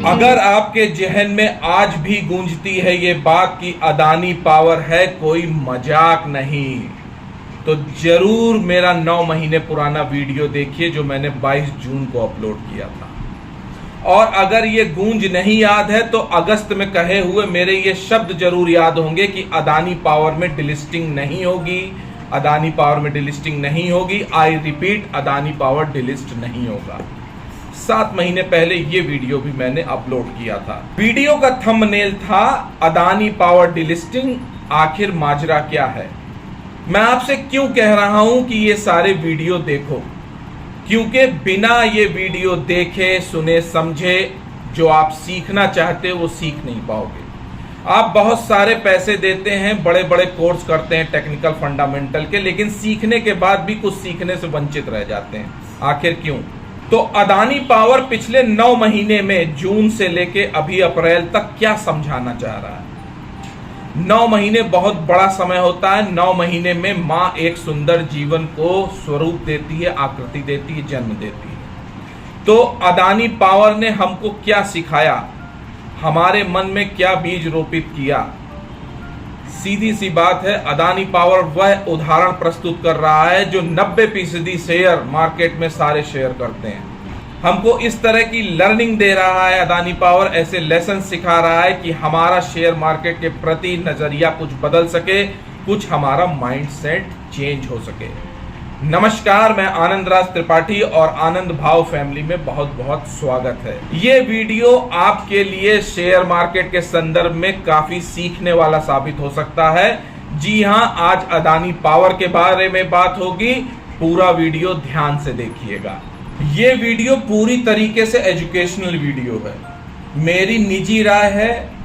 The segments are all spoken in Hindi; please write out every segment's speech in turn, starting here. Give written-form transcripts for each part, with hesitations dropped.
अगर आपके जहन में आज भी गूंजती है ये बात कि अदानी पावर है कोई मजाक नहीं, तो जरूर मेरा 9 महीने पुराना वीडियो देखिए जो मैंने 22 जून को अपलोड किया था। और अगर ये गूंज नहीं याद है तो अगस्त में कहे हुए मेरे ये शब्द जरूर याद होंगे कि अदानी पावर में डिलिस्टिंग नहीं होगी, अदानी पावर में डिलिस्टिंग नहीं होगी। I repeat, Adani power delist नहीं होगा। 7 महीने पहले ये वीडियो भी मैंने अपलोड किया था। वीडियो का थंबनेल था अदानी पावर डिलिस्टिंग, आखिर माजरा क्या है। मैं आपसे क्यों कह रहा हूं कि ये सारे वीडियो देखो, क्योंकि बिना ये वीडियो देखे सुने समझे जो आप सीखना चाहते हो वो सीख नहीं पाओगे। आप बहुत सारे पैसे देते हैं, बड़े बड़े कोर्स करते हैं टेक्निकल फंडामेंटल के, लेकिन सीखने के बाद भी कुछ सीखने से वंचित रह जाते हैं। आखिर क्यों? तो अदानी पावर पिछले 9 महीने में जून से लेके अभी अप्रैल तक क्या समझाना चाह रहा है। 9 महीने बहुत बड़ा समय होता है। 9 महीने में मां एक सुंदर जीवन को स्वरूप देती है, आकृति देती है, जन्म देती है। तो अदानी पावर ने हमको क्या सिखाया, हमारे मन में क्या बीज रोपित किया। सीधी सी बात है, अदानी पावर वह उदाहरण प्रस्तुत कर रहा है जो 90% शेयर मार्केट में सारे शेयर करते हैं। हमको इस तरह की लर्निंग दे रहा है अदानी पावर, ऐसे लेसन सिखा रहा है कि हमारा शेयर मार्केट के प्रति नजरिया कुछ बदल सके, कुछ हमारा माइंडसेट चेंज हो सके। नमस्कार, मैं आनंद राज त्रिपाठी और आनंद भाव फैमिली में बहुत बहुत स्वागत है। ये वीडियो आपके लिए शेयर मार्केट के संदर्भ में काफी सीखने वाला साबित हो सकता है। जी हां, आज अदानी पावर के बारे में बात होगी। पूरा वीडियो ध्यान से देखिएगा। ये वीडियो पूरी तरीके से एजुकेशनल वीडियो है, मेरी निजी राय है,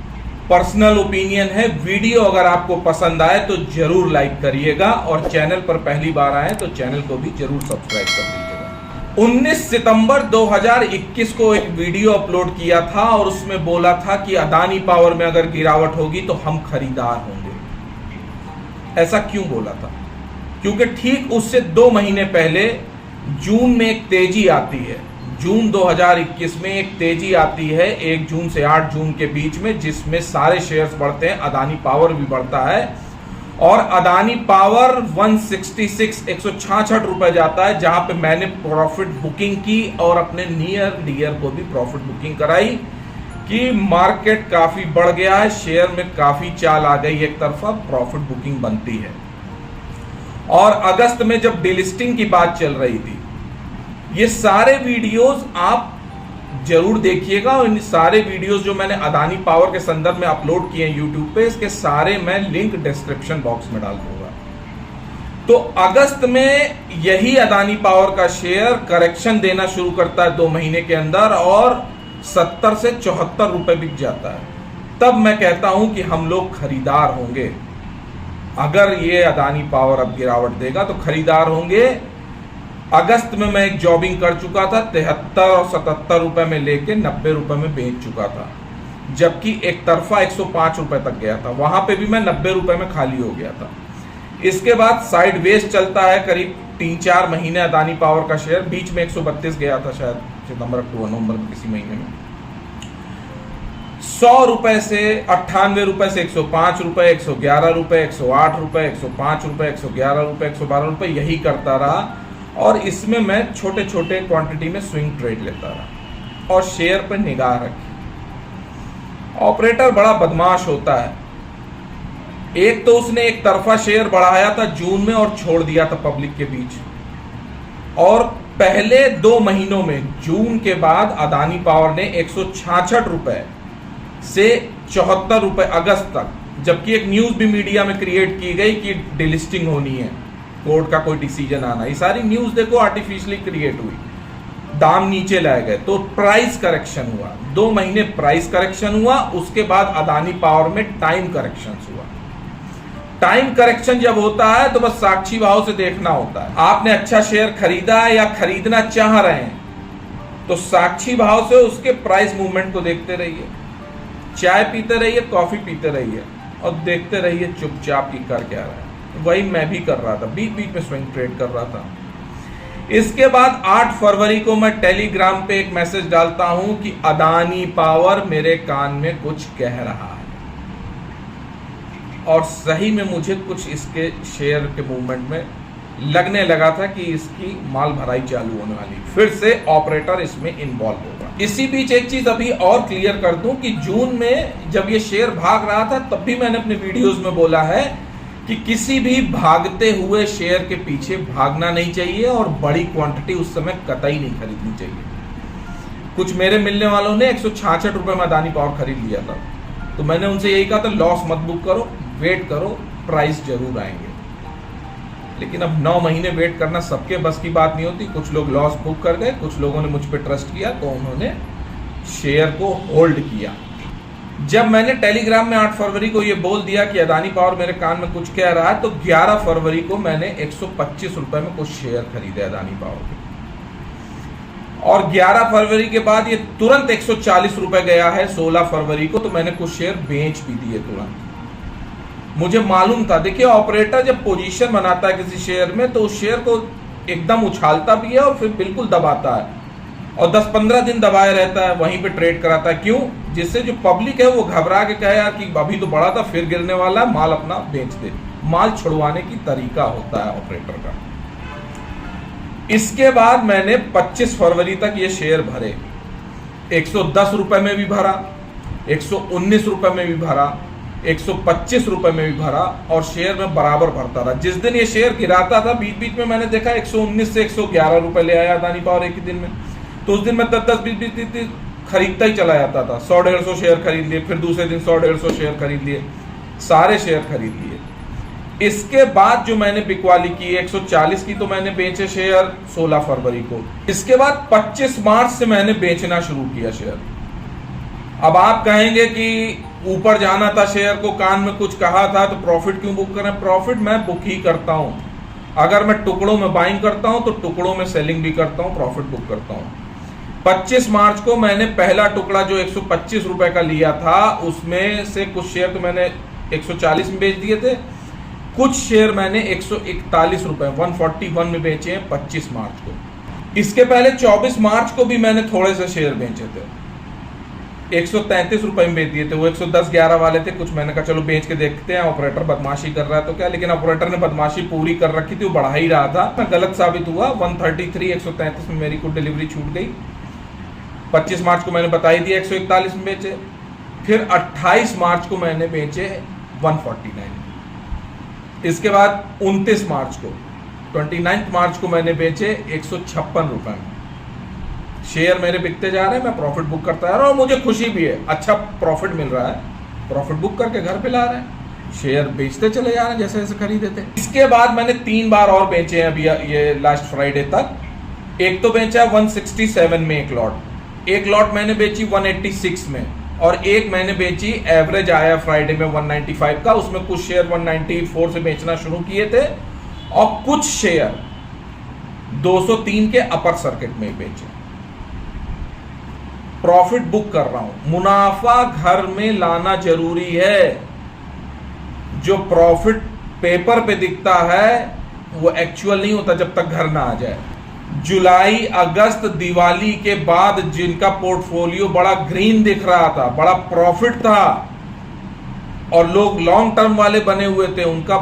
पर्सनल ओपिनियन है। वीडियो अगर आपको पसंद आए तो जरूर लाइक करिएगा और चैनल पर पहली बार आए तो चैनल को भी जरूर सब्सक्राइब कर दीजिएगा। 19 सितंबर 2021 को एक वीडियो अपलोड किया था और उसमें बोला था कि अदानी पावर में अगर गिरावट होगी तो हम खरीदार होंगे। ऐसा क्यों बोला था? क्योंकि ठीक उससे 2 महीने पहले जून में एक तेजी आती है। जून 2021 में एक तेजी आती है 1 जून से 8 जून के बीच में, जिसमें सारे शेयर्स बढ़ते हैं, अदानी पावर भी बढ़ता है और अदानी पावर 166 रुपए जाता है, जहां पे मैंने प्रॉफिट बुकिंग की और अपने नियर डियर को भी प्रॉफिट बुकिंग कराई कि मार्केट काफी बढ़ गया है, शेयर में काफी चाल आ गई, एक तरफा प्रॉफिट बुकिंग बनती है। और अगस्त में जब डिलिस्टिंग की बात चल रही थी, ये सारे वीडियोस आप जरूर देखिएगा और इन सारे वीडियोस जो मैंने अदानी पावर के संदर्भ में अपलोड किए हैं यूट्यूब पे, इसके सारे मैं लिंक डिस्क्रिप्शन बॉक्स में डाल दूंगा। तो अगस्त में यही अदानी पावर का शेयर करेक्शन देना शुरू करता है 2 महीने के अंदर और 70 से 74 रुपए बिक जाता है। तब मैं कहता हूं कि हम लोग खरीदार होंगे। अगर ये अदानी पावर अब गिरावट देगा तो खरीदार होंगे। अगस्त में मैं एक जॉबिंग कर चुका था, 73 और 77 रुपए में लेके 90 रुपए में बेच चुका था, जबकि एक तरफा 105 रुपए तक गया था। वहां पे भी मैं 90 रुपए में खाली हो गया था। इसके बाद साइडवेज चलता है करीब 3-4 महीने अदानी पावर का शेयर। बीच में 132 गया था शायद सितंबर अक्टूबर नवंबर में किसी महीने में। 100 रुपए से 98 रुपए से 105 रुपए, 111 रुपए, 108 रुपए, 105 रुपए, 111 रुपए, 112 रुपए, यही करता रहा। और इसमें मैं छोटे छोटे क्वांटिटी में स्विंग ट्रेड लेता रहा और शेयर पर निगाह रखी। ऑपरेटर बड़ा बदमाश होता है। एक तो उसने एक तरफा शेयर बढ़ाया था जून में और छोड़ दिया था पब्लिक के बीच, और पहले 2 महीनों में जून के बाद अदानी पावर ने 166 रुपए से 74 रुपए अगस्त तक, जबकि एक न्यूज भी मीडिया में क्रिएट की गई कि डिलिस्टिंग होनी है, कोर्ट का कोई डिसीजन आना, ये सारी न्यूज देखो आर्टिफिशियली क्रिएट हुई, दाम नीचे लाए गए तो प्राइस करेक्शन हुआ। 2 महीने प्राइस करेक्शन हुआ, उसके बाद अदानी पावर में टाइम करेक्शन हुआ। टाइम करेक्शन जब होता है तो बस साक्षी भाव से देखना होता है। आपने अच्छा शेयर खरीदा है या खरीदना चाह रहे हैं तो साक्षी भाव से उसके प्राइस मूवमेंट को देखते रहिए। चाय पीते रहिए, कॉफी पीते रहिए और देखते रहिए चुपचाप की कर क्या रहा है। वही मैं भी कर रहा था, बीच बीच में स्विंग ट्रेड कर रहा था। इसके बाद 8 फरवरी को मैं टेलीग्राम पे एक मैसेज डालता हूं कि अदानी पावर मेरे कान में कुछ कह रहा है, और सही में मुझे कुछ इसके शेयर के मूवमेंट में लगने लगा था कि इसकी माल भराई चालू होने वाली, फिर से ऑपरेटर इसमें इन्वॉल्व होगा। इसी बीच एक चीज अभी और क्लियर कर दूं कि जून में जब ये शेयर भाग रहा था तब भी मैंने अपने वीडियोस में बोला है कि किसी भी भागते हुए शेयर के पीछे भागना नहीं चाहिए और बड़ी क्वांटिटी उस समय कतई नहीं खरीदनी चाहिए। कुछ मेरे मिलने वालों ने 166 रुपए में अदानी पावर खरीद लिया था, तो मैंने उनसे यही कहा था लॉस मत बुक करो, वेट करो, प्राइस जरूर आएंगे। लेकिन अब 9 महीने वेट करना सबके बस की बात नहीं होती। कुछ लोग लॉस बुक कर गए, कुछ लोगों ने मुझ पर ट्रस्ट किया तो उन्होंने शेयर को होल्ड किया। जब मैंने टेलीग्राम में 8 फरवरी को ये बोल दिया कि अदानी पावर मेरे कान में कुछ कह रहा है, तो 11 फरवरी को मैंने 125 रुपए में कुछ शेयर खरीदे अदानी पावर के, और 11 फरवरी के बाद ये तुरंत 140 रुपए गया है 16 फरवरी को, तो मैंने कुछ शेयर बेच भी दिए तुरंत। मुझे मालूम था, देखिए ऑपरेटर जब पोजीशन बनाता है किसी शेयर में तो उस शेयर को एकदम उछालता भी है और फिर बिल्कुल दबाता है, और 10-15 दिन दबाए रहता है, वहीं पे ट्रेड कराता है। क्यों? जिससे जो पब्लिक है वो घबरा के कहे यार कि अभी तो बढ़ा था फिर गिरने वाला है, माल अपना बेच दे। माल छुड़वाने की तरीका होता है ऑपरेटर का। इसके बाद मैंने 25 फरवरी तक ये शेयर भरे, 110 रुपए में भी भरा, 119 रुपए में भी भरा, 125 रुपए में भी भरा, और शेयर में बराबर भरता रहा। जिस दिन ये शेयर गिराता था बीच बीच में मैंने देखा 119 से 111 रुपए ले आया अदानी पावर एक ही दिन में, तो उस दिन मैं 10-20 खरीदता ही चला जाता था। 100-150 शेयर खरीद लिए, फिर दूसरे दिन 100-150 शेयर खरीद लिए, सारे शेयर खरीद लिए। इसके बाद जो मैंने बिकवाली की 140 की, तो मैंने बेचे शेयर 16 फरवरी को। इसके बाद 25 मार्च से मैंने बेचना शुरू किया शेयर। अब आप कहेंगे कि ऊपर जाना था, शेयर को कान में कुछ कहा था, तो प्रॉफिट क्यों बुक करें? प्रॉफिट मैं बुक ही करता हूं। अगर मैं टुकड़ों में बाइंग करता हूं तो टुकड़ों में सेलिंग भी करता हूं, प्रॉफिट बुक करता हूं। 25 मार्च को मैंने पहला टुकड़ा जो 125 रुपए का लिया था, उसमें से कुछ शेयर तो मैंने 140 में बेच दिए थे, कुछ शेयर मैंने 141 रुपए 141 में बेचे हैं 25 मार्च को। इसके पहले 24 मार्च को भी मैंने थोड़े से शेयर बेचे थे, 133 रुपए में बेच दिए थे। वो 110-11 वाले थे, कुछ मैंने कहा चलो बेच के देखते हैं, ऑपरेटर बदमाशी कर रहा है तो क्या। लेकिन ऑपरेटर ने बदमाशी पूरी कर रखी थी, वो बढ़ा ही रहा था, मैं गलत साबित हुआ। 133 133 में मेरी कुछ डिलीवरी छूट गई। 25 मार्च को मैंने बता ही दिया 141 में बेचे। फिर 28 मार्च को मैंने बेचे 149। इसके बाद 29 मार्च को 29 मार्च को मैंने बेचे 156 रुपए में। शेयर मेरे बिकते जा रहे हैं, मैं प्रॉफिट बुक करता जा रहा हूं और मुझे खुशी भी है, अच्छा प्रॉफिट मिल रहा है। प्रॉफिट बुक करके घर पे ला रहे हैं, शेयर बेचते चले जा रहे हैं जैसे जैसे खरीदे थे। इसके बाद मैंने 3 बार और बेचे हैं अभी ये लास्ट फ्राइडे तक। एक तो बेचा 167 में एक लॉट मैंने बेची 186 में, और एक मैंने बेची एवरेज आया फ्राइडे में 195 का, उसमें कुछ शेयर 194 से बेचना शुरू किए थे, और कुछ शेयर 203 के अपर सर्किट में बेचे। प्रॉफिट बुक कर रहा हूं। मुनाफा घर में लाना जरूरी है। जो प्रॉफिट पेपर पे दिखता है वो एक्चुअल नहीं होता जब तक घर ना आ जाए। जुलाई अगस्त दिवाली के बाद जिनका पोर्टफोलियो बड़ा ग्रीन दिख रहा था, बड़ा प्रॉफिट था, और लोग लॉन्ग टर्म वाले बने हुए थे, उनका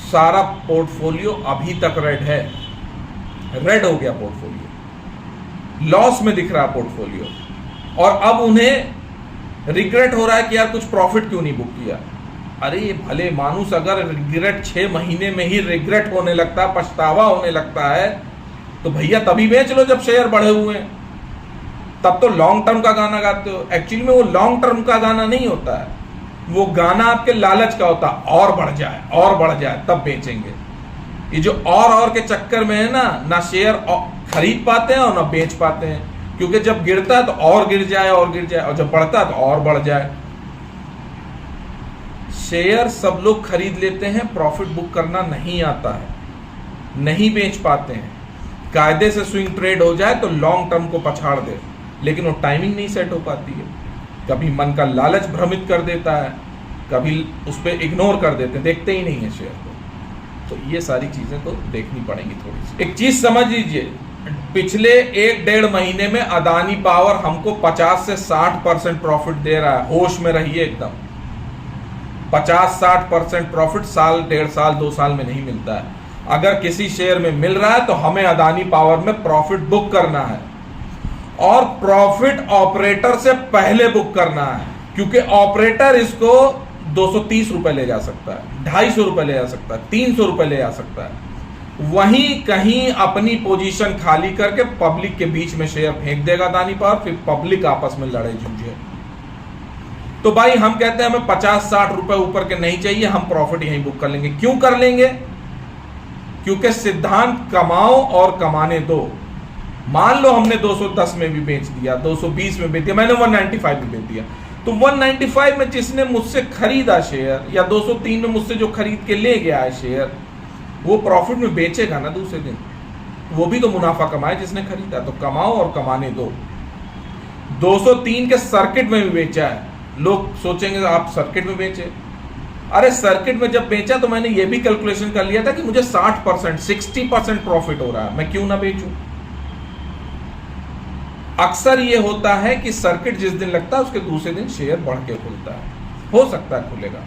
सारा पोर्टफोलियो अभी तक रेड है, रेड हो गया पोर्टफोलियो, लॉस में दिख रहा पोर्टफोलियो, और अब उन्हें रिग्रेट हो रहा है कि यार कुछ प्रॉफिट क्यों नहीं बुक किया। अरे ये भले मानुस अगर रिग्रेट 6 महीने में ही रिग्रेट होने लगता है, पछतावा होने लगता है, तो भैया तभी बेच लो जब शेयर बढ़े हुए हैं। तब तो लॉन्ग टर्म का गाना गाते हो। एक्चुअली में वो लॉन्ग टर्म का गाना नहीं होता है, वो गाना आपके लालच का होता है, और बढ़ जाए तब बेचेंगे। ये जो और के चक्कर में है ना शेयर खरीद पाते हैं और ना बेच पाते हैं, क्योंकि जब गिरता है तो और गिर जाए, और जब बढ़ता है तो और बढ़ जाए। शेयर सब लोग खरीद लेते हैं, प्रॉफिट बुक करना नहीं आता है, नहीं बेच पाते हैं। कायदे से स्विंग ट्रेड हो जाए तो लॉन्ग टर्म को पछाड़ दे, लेकिन वो टाइमिंग नहीं सेट हो पाती है। कभी मन का लालच भ्रमित कर देता है, कभी उस पर इग्नोर कर देते हैं, देखते ही नहीं है शेयर को। तो ये सारी चीजें तो देखनी पड़ेंगी थोड़ी सी। एक चीज समझ लीजिए, पिछले 1-1.5 महीने में अदानी पावर हमको 50 से 60% प्रॉफिट दे रहा है। होश में रहिए एकदम, 50-60% प्रॉफिट साल, 1.5 साल, 2 साल में नहीं मिलता है। अगर किसी शेयर में मिल रहा है तो हमें अदानी पावर में प्रॉफिट बुक करना है, और प्रॉफिट ऑपरेटर से पहले बुक करना है, क्योंकि ऑपरेटर इसको 230 रुपए ले जा सकता है, 250 रुपए ले जा सकता है, 300 रुपए ले जा सकता है। वहीं कहीं अपनी पोजीशन खाली करके पब्लिक के बीच में शेयर फेंक देगा अदानी पावर, फिर पब्लिक आपस में लड़े जूझे। तो भाई हम कहते हैं हमें 50-60 रुपए ऊपर के नहीं चाहिए, हम प्रॉफिट यहीं बुक कर लेंगे। क्यों कर लेंगे? क्योंकि सिद्धांत कमाओ और कमाने दो। मान लो हमने 210 में भी बेच दिया, 220 में बेच दिया, मैंने 195 में बेच दिया, तो 195 में जिसने मुझसे खरीदा शेयर, या 203 में मुझसे जो खरीद के ले गया है शेयर, वो प्रॉफिट में बेचेगा ना दूसरे दिन, वो भी तो मुनाफा कमाए जिसने खरीदा। तो कमाओ और कमाने दो। 203 के सर्किट में भी बेचा है। लोग सोचेंगे आप सर्किट में बेचे, अरे सर्किट में जब बेचा तो मैंने ये भी कैलकुलेशन कर लिया था कि मुझे 60%, 60% प्रॉफिट हो रहा है, मैं क्यों ना बेचूं। अक्सर ये होता है कि सर्किट जिस दिन लगता है उसके दूसरे दिन शेयर बढ़ के खुलता है, हो सकता है खुलेगा,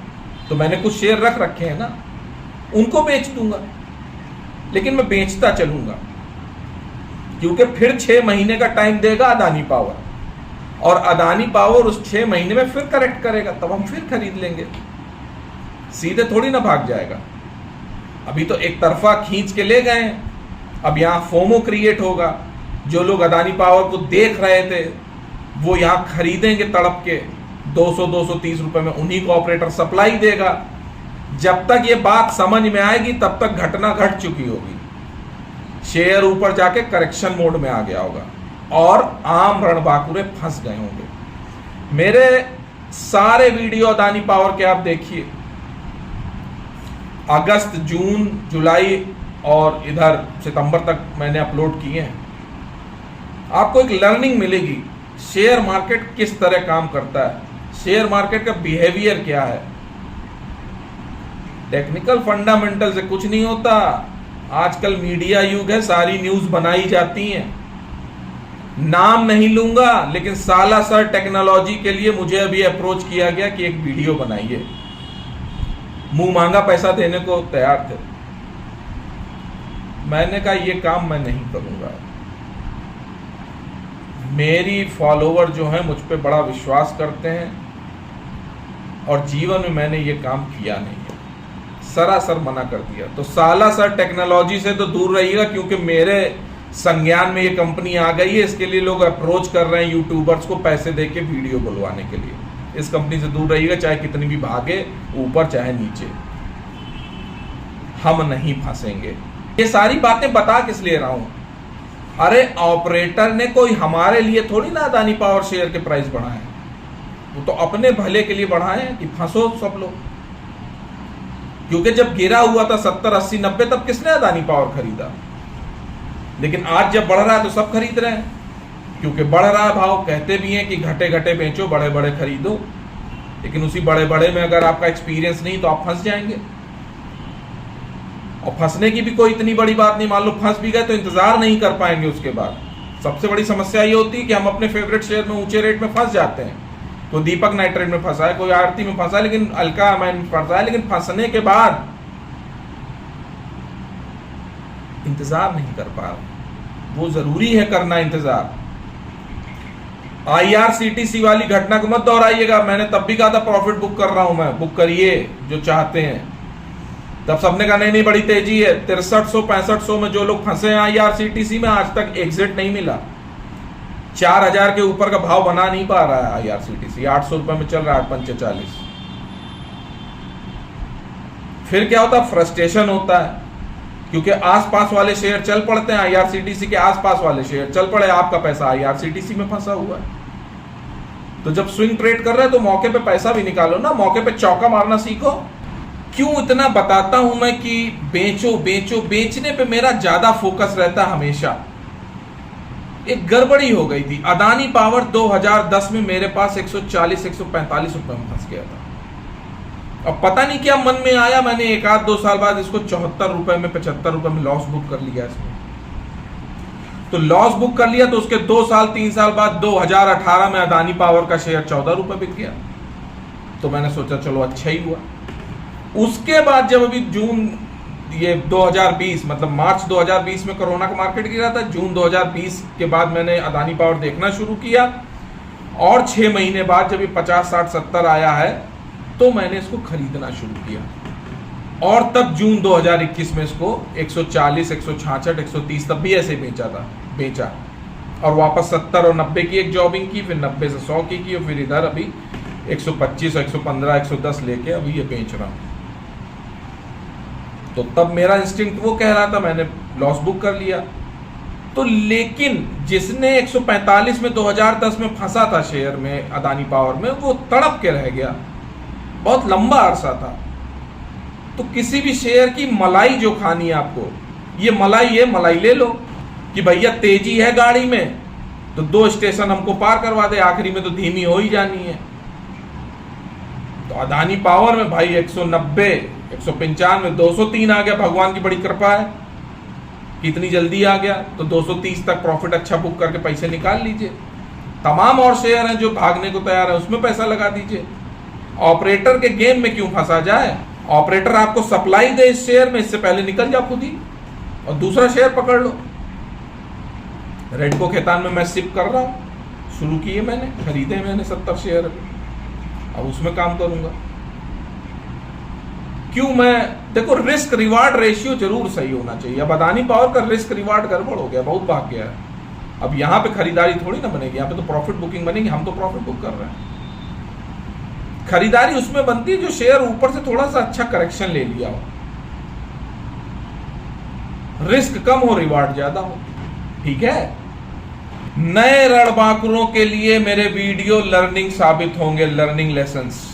तो मैंने कुछ शेयर रख रखे हैं ना, उनको बेच दूंगा, लेकिन मैं बेचता चलूंगा, क्योंकि फिर 6 महीने का टाइम देगा अदानी पावर, और अदानी पावर उस 6 महीने में फिर करेक्ट करेगा, तब हम फिर खरीद लेंगे। सीधे थोड़ी ना भाग जाएगा। अभी तो एक तरफा खींच के ले गए, अब यहां फोमो क्रिएट होगा। जो लोग अदानी पावर को देख रहे थे वो यहां खरीदेंगे तड़प के 200-230 रुपए में, उन्हीं को ऑपरेटर सप्लाई देगा। जब तक ये बात समझ में आएगी तब तक घटना घट चुकी होगी, शेयर ऊपर जाके करेक्शन मोड में आ गया होगा और आम रणबांकुरे फंस गए होंगे। मेरे सारे वीडियो अदानी पावर के आप देखिए, अगस्त, जून, जुलाई और इधर सितंबर तक मैंने अपलोड किए हैं। आपको एक लर्निंग मिलेगी, शेयर मार्केट किस तरह काम करता है, शेयर मार्केट का बिहेवियर क्या है। टेक्निकल फंडामेंटल से कुछ नहीं होता। आजकल मीडिया युग है, सारी न्यूज बनाई जाती हैं। नाम नहीं लूंगा, लेकिन सालासर टेक्नोलॉजी के लिए मुझे अभी अप्रोच किया गया कि एक वीडियो बनाइए, मुंह मांगा पैसा देने को तैयार थे। मैंने कहा ये काम मैं नहीं करूंगा। मेरी फॉलोवर जो हैं मुझ पे बड़ा विश्वास करते हैं, और जीवन में मैंने ये काम किया नहीं है, सरासर मना कर दिया। तो सालासर टेक्नोलॉजी से तो दूर रहिएगा, क्योंकि मेरे संज्ञान में ये कंपनी आ गई है। इसके लिए लोग अप्रोच कर रहे हैं यूट्यूबर्स को पैसे देके वीडियो बुलवाने के लिए। इस कंपनी से दूर रहिएगा, चाहे कितनी भी भागे ऊपर चाहे नीचे, हम नहीं फंसेंगे। ये सारी बातें बता किस लिए रहा हूं? अरे ऑपरेटर ने कोई हमारे लिए थोड़ी ना अदानी पावर शेयर के प्राइस बढ़ाए, वो तो अपने भले के लिए बढ़ाए कि फंसो सब लोग। क्योंकि जब गिरा हुआ था 70, 80, 90, तब किसने अदानी पावर खरीदा? लेकिन आज जब बढ़ रहा है तो सब खरीद रहे हैं, क्योंकि बढ़ रहा है भाव। कहते भी हैं कि घटे घटे बेचो, बड़े बड़े खरीदो, लेकिन उसी बड़े बड़े में अगर आपका एक्सपीरियंस नहीं तो आप फंस जाएंगे। और फंसने की भी कोई इतनी बड़ी बात नहीं, मान लो फंस भी गए तो इंतजार नहीं कर पाएंगे उसके बाद। सबसे बड़ी समस्या ये होती है कि हम अपने फेवरेट शेयर में ऊंचे रेट में फंस जाते हैं। तो दीपक नाइट्रेट में फंसा है, कोई आरती में फंसा है, लेकिन अल्का में फंसा है, लेकिन फंसने के बाद इंतजार नहीं कर पा रहे। वो जरूरी है करना इंतजार। IRCTC वाली घटना को मत दोहराइएगा। मैंने तब भी कहा था प्रॉफिट बुक कर रहा हूं मैं, बुक करिए जो चाहते हैं। तब सबने कहा नहीं बड़ी तेजी है। 6300-6500 में जो लोग फंसे हैं IRCTC में, आज तक एग्जिट नहीं मिला। 4000 के ऊपर का भाव बना नहीं पा रहा है IRCTC, 800 रुपए में चल रहा है, 845। फिर क्या होता है? फ्रस्ट्रेशन होता है, क्योंकि आसपास वाले शेयर चल पड़ते हैं, IRCTC के आसपास वाले शेयर चल पड़े, आपका पैसा IRCTC में फंसा हुआ है। तो जब स्विंग ट्रेड कर रहे हैं तो मौके पे पैसा भी निकालो ना, मौके पे चौका मारना सीखो। क्यों इतना बताता हूं मैं कि बेचो बेचो, बेचने पे मेरा ज्यादा फोकस रहता है हमेशा। एक गड़बड़ी हो गई थी। अदानी पावर 2010 में मेरे पास 140-145 रुपए में फंस गया था। अब पता नहीं क्या मन में आया, मैंने एक आध 2 साल बाद इसको 74 रुपए में 75 रुपए में लॉस बुक कर लिया इसमें। तो लॉस बुक कर लिया तो उसके 2 साल 3 साल बाद 2018 में अदानी पावर का शेयर 14 रुपए बिक गया। तो मैंने सोचा चलो अच्छा ही हुआ। उसके बाद जब अभी जून ये 2020 मतलब मार्च 2020 में कोरोना का मार्केट गिरा था, जून 2020 के बाद मैंने अदानी पावर देखना शुरू किया और 6 महीने बाद जब ये 50, 60, 70 आया है तो मैंने इसको खरीदना शुरू किया और तब जून 2021 में इसको 140, 166, 130 तब भी ऐसे बेचा और वापस 70 और 90 की एक जॉबिंग की, फिर 90 से 100 की और फिर इधर अभी 125, 115, 110 लेके अभी ये बेच रहा हूं। तो तब मेरा इंस्टिंक्ट वो कह रहा था, मैंने लॉस बुक कर लिया। तो लेकिन जिसने 145 में 2010 में फंसा था शेयर में अदानी पावर में, वो तड़प के रह गया, बहुत लंबा अरसा था। तो किसी भी शेयर की मलाई जो खानी है आपको, ये मलाई ले लो कि भैया तेजी है गाड़ी में तो 2 स्टेशन हमको पार करवा दे, आखिरी में तो धीमी हो ही जानी है। तो अदानी पावर में भाई 190, 195, 203 आ गया, भगवान की बड़ी कृपा है कितनी जल्दी आ गया। तो 230 तक प्रॉफिट अच्छा बुक करके पैसे निकाल लीजिए। तमाम और शेयर हैं जो भागने को तैयार है, उसमें पैसा लगा दीजिए। ऑपरेटर के गेम में क्यों फंसा जाए? ऑपरेटर आपको सप्लाई दे इस शेयर में, इससे पहले निकल जाओ खुद ही और दूसरा शेयर पकड़ लो। रेडको खेतान में मैं सिप कर रहा हूं, शुरू किए मैंने, खरीदे मैंने 70 शेयर, अब उसमें काम करूंगा। क्यों? मैं देखो रिस्क रिवार्ड रेशियो जरूर सही होना चाहिए। अब अदानी पावर का रिस्क रिवार्ड गड़बड़ हो गया, बहुत भाग गया है। अब यहां पे खरीदारी थोड़ी ना बनेगी, यहां पे तो प्रॉफिट बुकिंग बनेगी। हम तो प्रॉफिट बुक कर रहे हैं। खरीदारी उसमें बनती है जो शेयर ऊपर से थोड़ा सा अच्छा करेक्शन ले लिया हो, रिस्क कम हो रिवार्ड ज्यादा हो। ठीक है, नए रणबांकुरों के लिए मेरे वीडियो लर्निंग साबित होंगे, लर्निंग लेसन्स।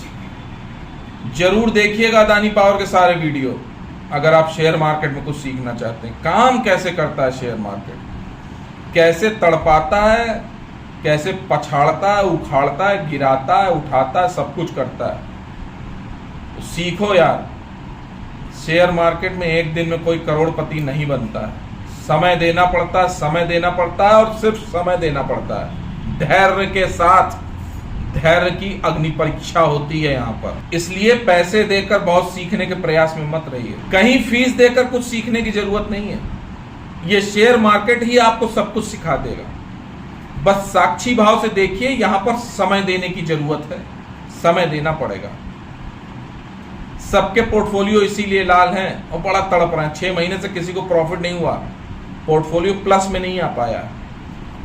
जरूर देखिएगा अदानी पावर के सारे वीडियो अगर आप शेयर मार्केट में कुछ सीखना चाहते हैं। काम कैसे करता है शेयर मार्केट, कैसे तड़पाता है, कैसे पछाड़ता है, उखाड़ता है, गिराता है, उठाता है, सब कुछ करता है। तो सीखो यार, शेयर मार्केट में एक दिन में कोई करोड़पति नहीं बनता है। समय देना पड़ता है, समय देना पड़ता है और सिर्फ समय देना पड़ता है। धैर्य के साथ, धैर्य की अग्नि परीक्षा होती है यहाँ पर। इसलिए पैसे देकर बहुत सीखने के प्रयास में मत रहिए। कहीं फीस देकर कुछ सीखने की जरूरत नहीं है। ये शेयर मार्केट ही आपको सब कुछ सिखा देगा। बस साक्षी भाव से देखिए, यहां पर समय देने की जरूरत है, समय देना पड़ेगा। सबके पोर्टफोलियो इसीलिए लाल हैं और बड़ा तड़प रहे हैं। 6 महीने से किसी को प्रॉफिट नहीं हुआ, पोर्टफोलियो प्लस में नहीं आ पाया।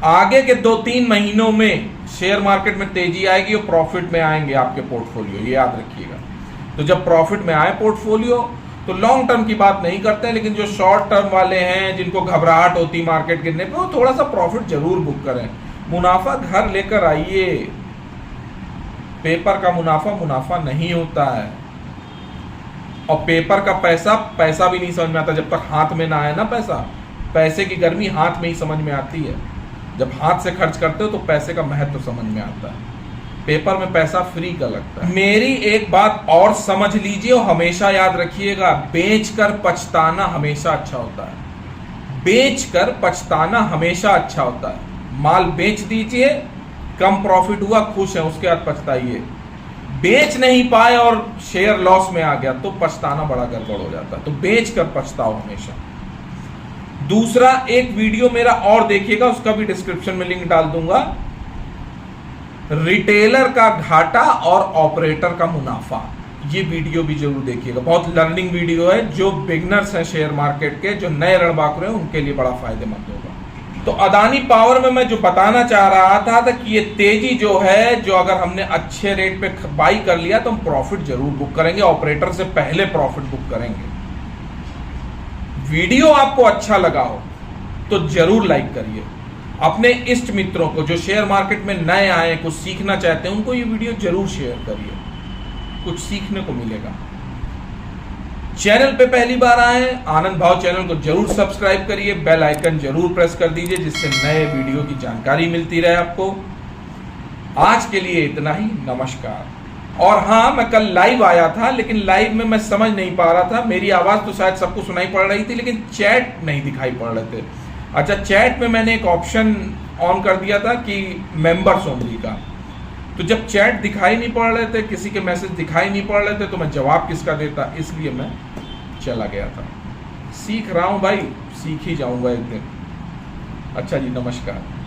आगे के 2-3 महीनों में शेयर मार्केट में तेजी आएगी और प्रॉफिट में आएंगे आपके पोर्टफोलियो, ये याद रखिएगा। तो जब प्रॉफिट में आए पोर्टफोलियो तो लॉन्ग टर्म की बात नहीं करते हैं, लेकिन जो शॉर्ट टर्म वाले हैं जिनको घबराहट होती मार्केट गिरने पे, वो थोड़ा सा प्रॉफिट जरूर बुक करें। मुनाफा घर लेकर आइए। पेपर का मुनाफा मुनाफा नहीं होता है और पेपर का पैसा भी नहीं समझ में आता जब तक हाथ में ना आए ना पैसा। पैसे की गर्मी हाथ में ही समझ में आती है। जब हाथ से खर्च करते हो तो पैसे का महत्व समझ में आता है। पेपर में पैसा फ्री का लगता है। मेरी एक बात और समझ लीजिए और हमेशा याद रखिएगा, बेचकर पछताना हमेशा अच्छा होता है। बेचकर पछताना हमेशा अच्छा होता है। माल बेच दीजिए, कम प्रॉफिट हुआ, खुश है, उसके बाद पछताइए। बेच नहीं पाए और शेयर लॉस में आ गया तो पछताना बड़ा गड़बड़ हो जाता है। तो बेचकर पछताओ हमेशा। दूसरा, एक वीडियो मेरा और देखिएगा, उसका भी डिस्क्रिप्शन में लिंक डाल दूंगा। रिटेलर का घाटा और ऑपरेटर का मुनाफा, ये वीडियो भी जरूर देखिएगा। बहुत लर्निंग वीडियो है। जो बिगनर्स हैं शेयर मार्केट के, जो नए रणबांकुर हैं, उनके लिए बड़ा फायदेमंद होगा। तो अदानी पावर में मैं जो बताना चाह रहा था कि ये तेजी जो है, जो अगर हमने अच्छे रेट पे बाई कर लिया तो हम प्रॉफिट जरूर बुक करेंगे, ऑपरेटर से पहले प्रॉफिट बुक करेंगे। वीडियो आपको अच्छा लगा हो तो जरूर लाइक करिए। अपने इष्ट मित्रों को जो शेयर मार्केट में नए आए, कुछ सीखना चाहते हैं, उनको ये वीडियो जरूर शेयर करिए, कुछ सीखने को मिलेगा। चैनल पे पहली बार आए, आनंद भाव चैनल को जरूर सब्सक्राइब करिए, बेल आइकन जरूर प्रेस कर दीजिए, जिससे नए वीडियो की जानकारी मिलती रहे आपको। आज के लिए इतना ही, नमस्कार। और हाँ, मैं कल लाइव आया था, लेकिन लाइव में मैं समझ नहीं पा रहा था, मेरी आवाज़ तो शायद सबको सुनाई पड़ रही थी, लेकिन चैट नहीं दिखाई पड़ रहे थे। अच्छा, चैट में मैंने एक ऑप्शन ऑन कर दिया था कि मेंबर्स ओनली का, तो जब चैट दिखाई नहीं पड़ रहे थे, किसी के मैसेज दिखाई नहीं पड़ रहे थे, तो मैं जवाब किसका देता, इसलिए मैं चला गया था। सीख रहा हूँ भाई, सीख ही जाऊँगा एक दिन। अच्छा जी, नमस्कार।